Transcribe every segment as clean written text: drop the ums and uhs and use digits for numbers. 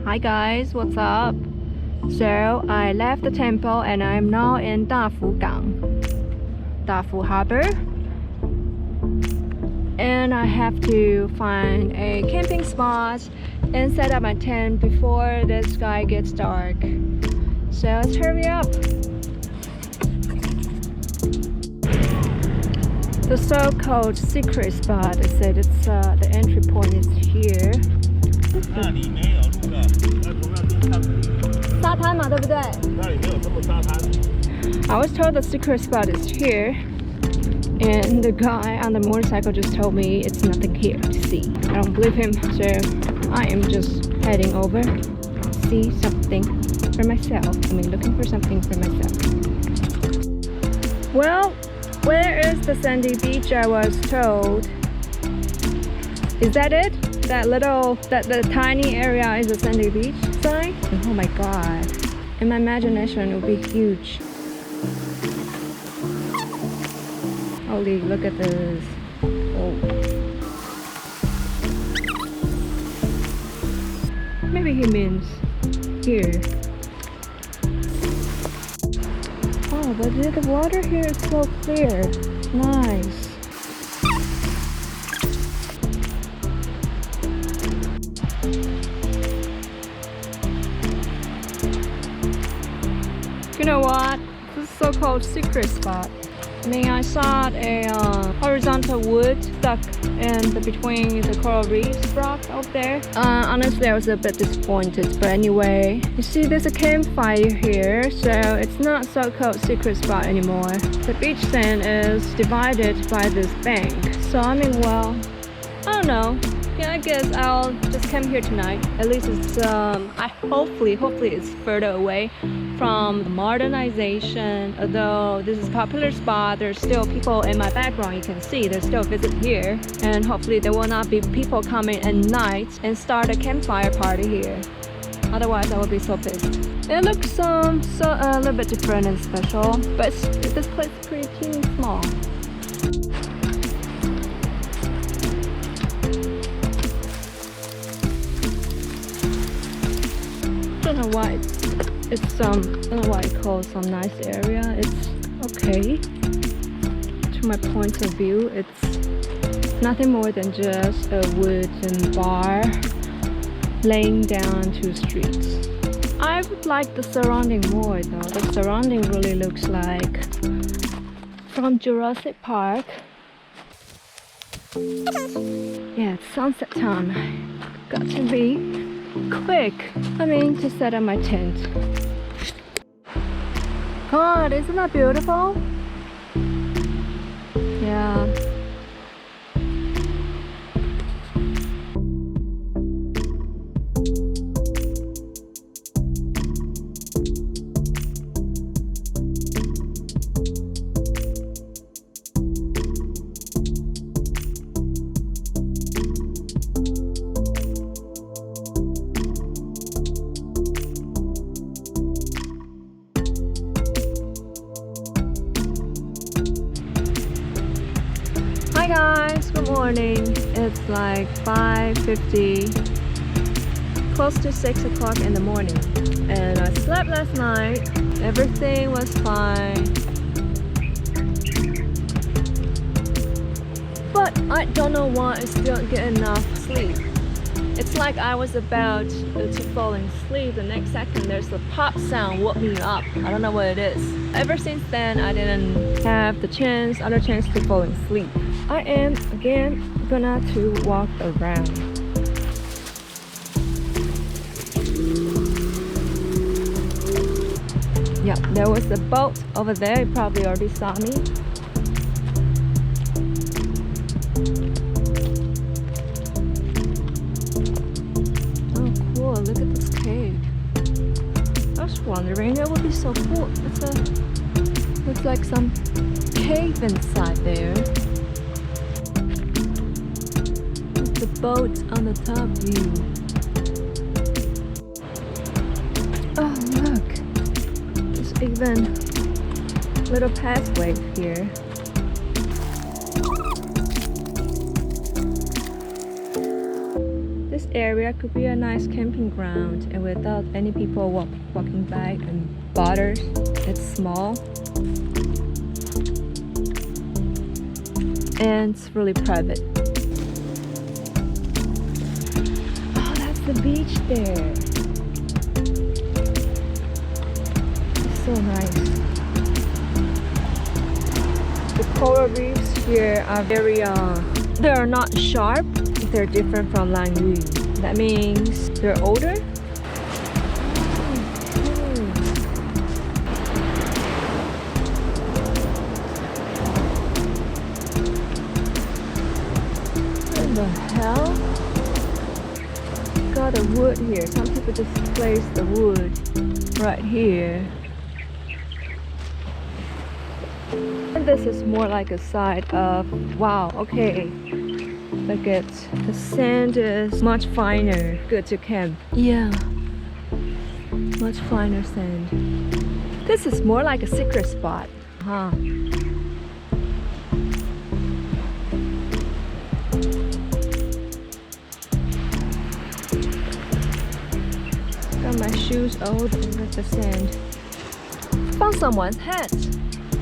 Hi guys, what's up? So I left the temple and I'm now in Dafu Harbor, and I have to find a camping spot and set up my tent before the sky gets dark. So let's hurry up. The so-called secret spot, they said it's the entry point is here. 那里没有路了，要从那边上去。沙滩嘛，对不对？那里没有什么沙滩。I was told the secret spot is here, and the guy on the motorcycle just told me it's nothing here to see. I don't believe him, so I am just heading over to see something for myself. I mean, looking for something for myself. Well, where is the sandy beach I was told? Is that it? The tiny area is a sandy beach sign? Oh my god. In my imagination, it would be huge. Holy, look at this. Oh. Maybe he means here. Oh, but the water here is so clear. Nice. You know what? This is so-called secret spot. I mean, I saw a horizontal wood stuck in between the coral reefs rock out there. Honestly, I was a bit disappointed. But anyway, you see there's a campfire here, so it's not so-called secret spot anymore. The beach sand is divided by this bank. So I mean, well, I don't know. Yeah, I guess I'll just camp here tonight. At least it's hopefully it's further away from the modernization. Although this is a popular spot, there's still people in my background. You can see there's still visit here, and hopefully there will not be people coming at night and start a campfire party here. Otherwise, I will be so pissed. It looks a little bit different and special, but this place is pretty teeny small. I don't know why I don't know why it's called some nice area. It's okay. To my point of view, it's nothing more than just a wooden bar laying down two streets. I would like the surrounding more though. The surrounding really looks like from Jurassic Park. Yeah, it's sunset time. Got to be quick. I mean, to set up my tent. God, isn't that beautiful? Yeah. Hi guys, good morning. It's like 5:50, close to 6 o'clock in the morning, and I slept last night. Everything was fine, but I don't know why I still don't get enough sleep. It's like I was about to fall asleep. The next second there's a pop sound woke me up. I don't know what it is. Ever since then I didn't have the other chance to fall asleep. I am again gonna to walk around. Yeah, there was a boat over there. You probably already saw me. Oh cool, look at this cave. I was wondering it would be so cool. Looks like some cave inside there. The boat on the top view. Oh look, there's even little pathway here. This area could be a nice camping ground and without any people walking by and bother. It's small and it's really private. Oh, that's the beach there. It's so nice. The coral reefs here are very they are not sharp. They're different from liuqiu. That means they're older. What the hell? Got a wood here. Some people just place the wood right here. And this is more like a side of, wow, okay. Look at the sand is much finer. Good to camp. Yeah, much finer sand. This is more like a secret spot, huh? Got my shoes old with the sand. Found someone's hat.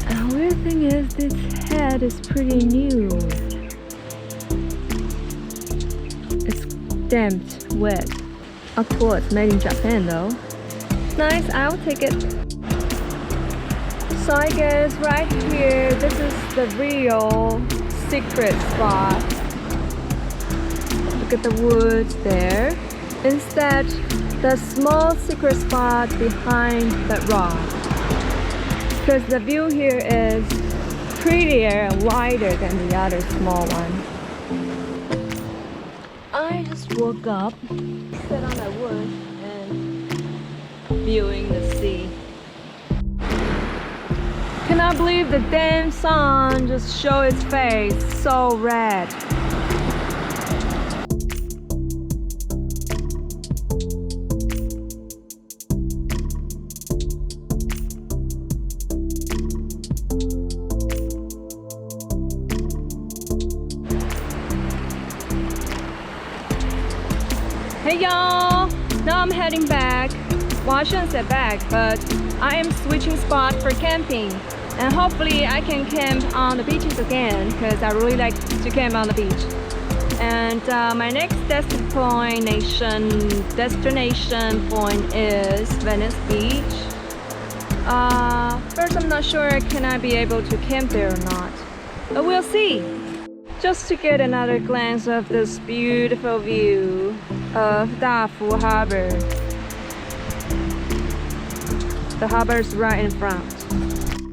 And the weird thing is, this hat is pretty new. It's damped, wet. Of course, made in Japan though. Nice, I'll take it. So I guess right here, this is the real secret spot. Look at the woods there. Instead, the small secret spot behind that rock. Because the view here is prettier and wider than the other small one. I just woke up, sat on the wood and viewing the sea. Cannot believe the damn sun just showed its face, so red. Hey y'all! Now I'm heading back. Well, I shouldn't say back, but I am switching spot for camping. And hopefully I can camp on the beaches again because I really like to camp on the beach. And my next destination point is Venice Beach. First, I'm not sure can I be able to camp there or not, but we'll see. Just to get another glance of this beautiful view of Dafu Harbor. The harbor is right in front.